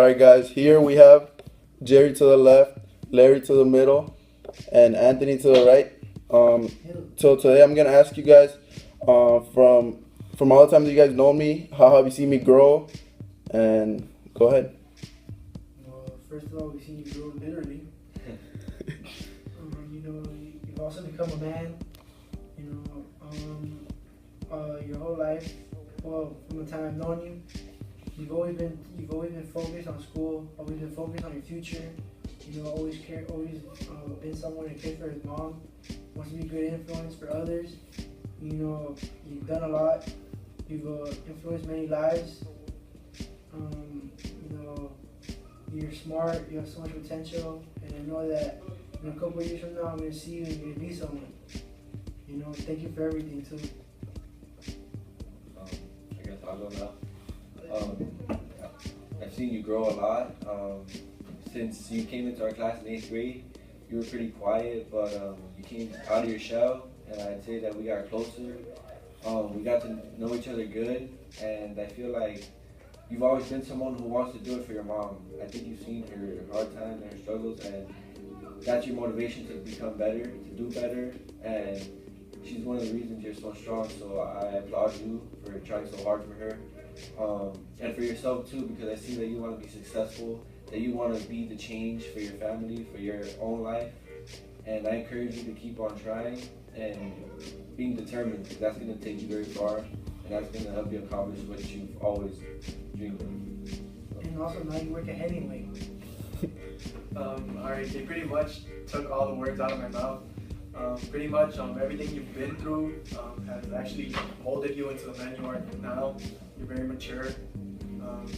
Alright guys, here we have Jerry to the left, Larry to the middle, and Anthony to the right. So today I'm gonna ask you guys, from all the time that you guys know me, how have you seen me grow? And go ahead. Well, first of all, we've seen you grow literally. You've also become a man. Your whole life, well, from the time I've known you, you've always been focused on school, always been focused on your future. Always been someone to care for his mom, wants to be a good influence for others. You've done a lot. You've influenced many lives. You're smart. You have so much potential, and I know that in a couple of years from now, I'm going to see you and you're going to be someone. Thank you for everything too. I guess I'll go now. I've seen you grow a lot. Since you came into our class in 8th grade, you were pretty quiet, but you came out of your shell, and I'd say that we got closer. We got to know each other good, and I feel like you've always been someone who wants to do it for your mom. I think you've seen her hard times and her struggles, and that's your motivation to become better, to do better, and she's one of the reasons you're so strong, so I applaud you for trying so hard for her. And for yourself too, because I see that you want to be successful, that you want to be the change for your family, for your own life, and I encourage you to keep on trying and being determined, because that's going to take you very far, and that's going to help you accomplish what you've always dreamed of. And also now you work at Hemingway. Alright, they pretty much took all the words out of my mouth. Pretty much everything you've been through has actually molded you into the man you are now. You're very mature.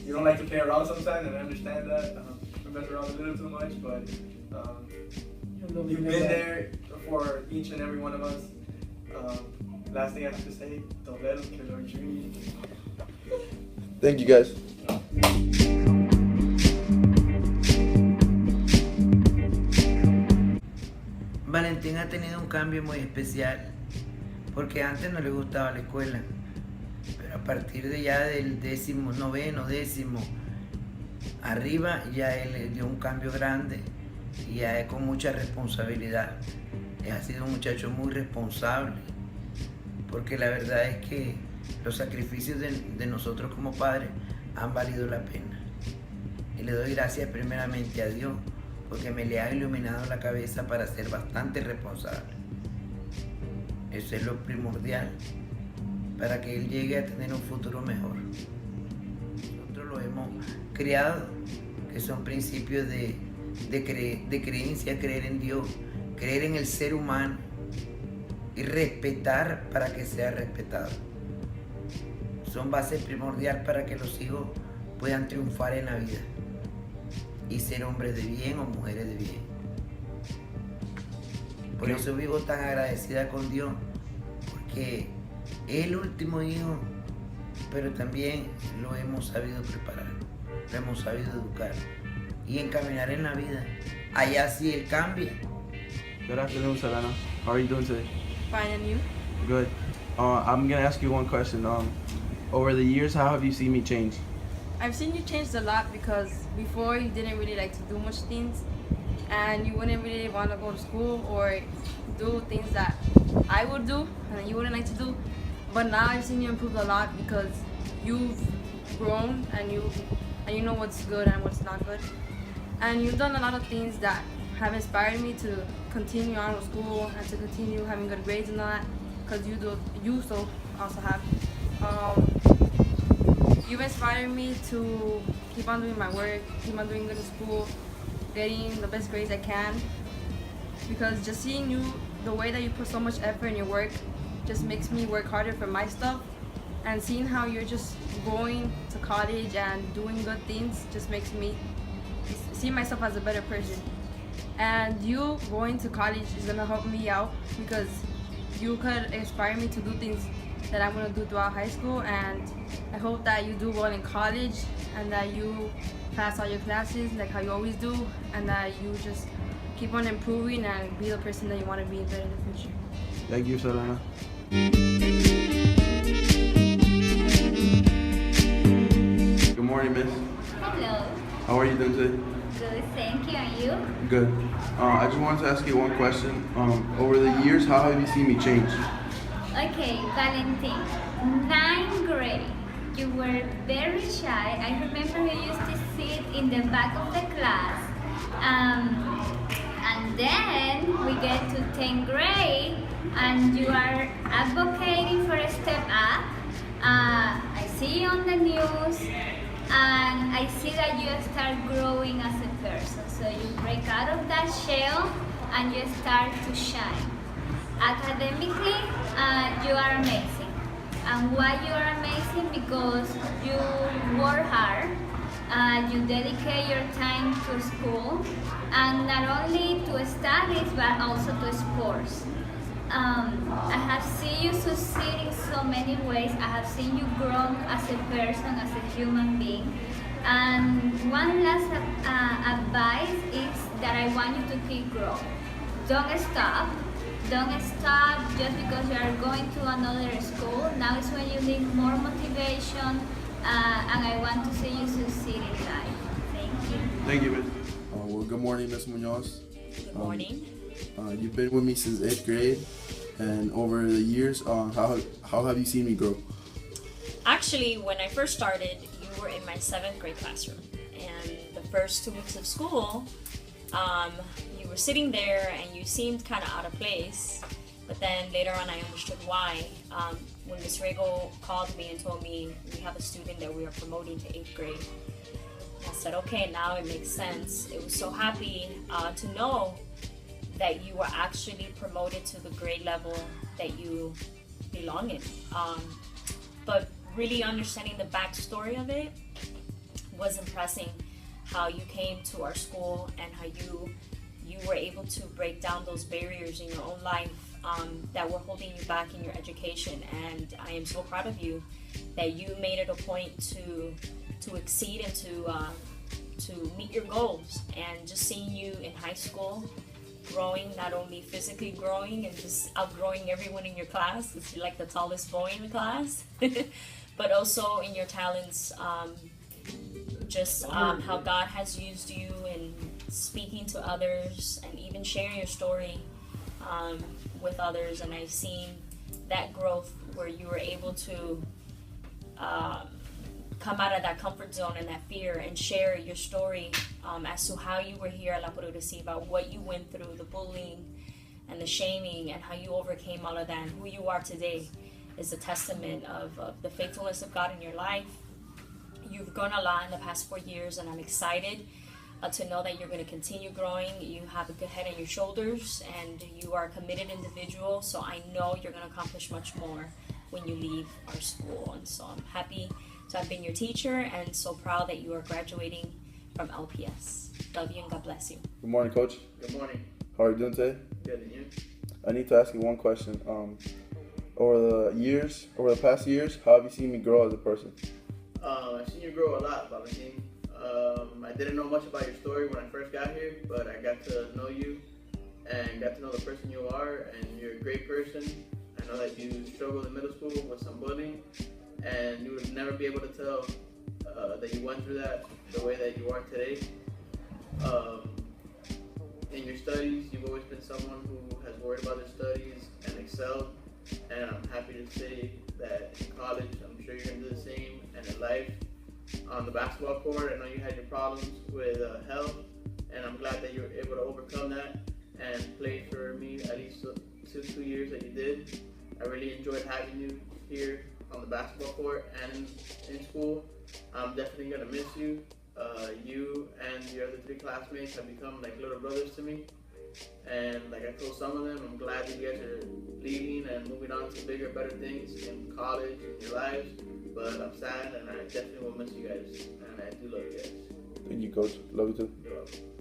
You don't like to play around sometimes, and I understand that. I mess around a little too much, but you've been there for each and every one of us. Last thing I have to say, don't let them kill our dreams. Thank you guys. Valentín ha tenido un cambio muy especial, porque antes no le gustaba la escuela, pero a partir de ya del 19º, 10º, arriba ya él le dio un cambio grande y ya es con mucha responsabilidad. Ha sido un muchacho muy responsable, porque la verdad es que los sacrificios de nosotros como padres han valido la pena. Y le doy gracias primeramente a Dios, porque me le ha iluminado la cabeza para ser bastante responsable. Eso es lo primordial para que él llegue a tener un futuro mejor. Nosotros lo hemos criado, que son principios de creencia, creer en Dios, creer en el ser humano y respetar para que sea respetado. Son bases primordiales para que los hijos puedan triunfar en la vida y ser hombres de bien o mujeres de bien. Por eso vivo tan agradecida con Dios, porque es el último hijo, pero también lo hemos sabido preparar, lo hemos sabido educar y encaminar en la vida. Allá sí él cambia. Good afternoon, Selena. How are you doing today? Fine, and you? Good. I'm gonna ask you one question. Over the years, how have you seen me change? I've seen you change a lot, because before you didn't really like to do much things, and you wouldn't really want to go to school or do things that I would do and you wouldn't like to do. But now I've seen you improve a lot, because you've grown and you know what's good and what's not good. And you've done a lot of things that have inspired me to continue on with school and to continue having good grades and all that, because you also have. You've inspired me to keep on doing my work, keep on doing good in school, getting the best grades I can, because just seeing you, the way that you put so much effort in your work, just makes me work harder for my stuff, and seeing how you're just going to college and doing good things just makes me see myself as a better person. And you going to college is gonna help me out, because you could inspire me to do things that I'm gonna do throughout high school, and I hope that you do well in college and that you pass all your classes like how you always do, and that you just keep on improving and be the person that you want to be in the future. Thank you, Selena. Good morning, miss. Hello. How are you doing today? Good, thank you. And you? Good. I just wanted to ask you one question. Over the years, how have you seen me change? Okay, Valentin, ninth grade. You were very shy. I remember you used to sit in the back of the class. And then we get to 10th grade and you are advocating for a step up. I see you on the news and I see that you start growing as a person. So you break out of that shell and you start to shine. Academically, you are amazing. And why you are amazing? Because you work hard, you dedicate your time to school, and not only to studies but also to sports. I have seen you succeed in so many ways. I have seen you grow as a person, as a human being. And one last advice is that I want you to keep growing. Don't stop. Don't stop just because you are going to another school. Now is when you need more motivation, and I want to see you succeed in life. Thank you. Thank you, Miss. Well, good morning, Miss Munoz. Good morning. You've been with me since 8th grade, and over the years, how have you seen me grow? Actually, when I first started, you were in my 7th grade classroom, and the first 2 weeks of school, you were sitting there and you seemed kind of out of place, but then later on I understood why. When Ms. Rego called me and told me we have a student that we are promoting to 8th grade, I said, okay, now it makes sense. It was so happy to know that you were actually promoted to the grade level that you belong in. But really understanding the backstory of it was impressing. How you came to our school and how you were able to break down those barriers in your own life that were holding you back in your education. And I am so proud of you that you made it a point to exceed and to meet your goals. And just seeing you in high school growing, not only physically growing and just outgrowing everyone in your class, because you're like the tallest boy in the class, but also in your talents, how God has used you in speaking to others and even sharing your story with others. And I've seen that growth where you were able to come out of that comfort zone and that fear and share your story as to how you were here at La Progresiva, what you went through, the bullying and the shaming, and how you overcame all of that, and who you are today is a testament of the faithfulness of God in your life. You've grown a lot in the past 4 years, and I'm excited to know that you're going to continue growing. You have a good head on your shoulders, and you are a committed individual, so I know you're going to accomplish much more when you leave our school. And so I'm happy to have been your teacher, and so proud that you are graduating from LPS. Love you and God bless you. Good morning, Coach. Good morning. How are you doing today? Good, and you? I need to ask you one question. Over the past years, how have you seen me grow as a person? I've seen you grow a lot, Valentin. I didn't know much about your story when I first got here, but I got to know you and got to know the person you are, and you're a great person. I know that you struggled in middle school with some bullying, and you would never be able to tell that you went through that the way that you are today. In your studies, you've always been someone who has worried about their studies and excelled, and I'm happy to say that in college, I'm sure you're going to do the same, and in life. On the basketball court, I know you had your problems with health, and I'm glad that you were able to overcome that and play for me at least 2 years that you did. I really enjoyed having you here on the basketball court and in school. I'm definitely going to miss you. You and your other 3 classmates have become like little brothers to me. And like I told some of them, I'm glad that you guys are leaving and moving on to bigger, better things in college, in your lives. But I'm sad, and I definitely will miss you guys. And I do love you guys. Thank you, Coach. Love you too. You're welcome.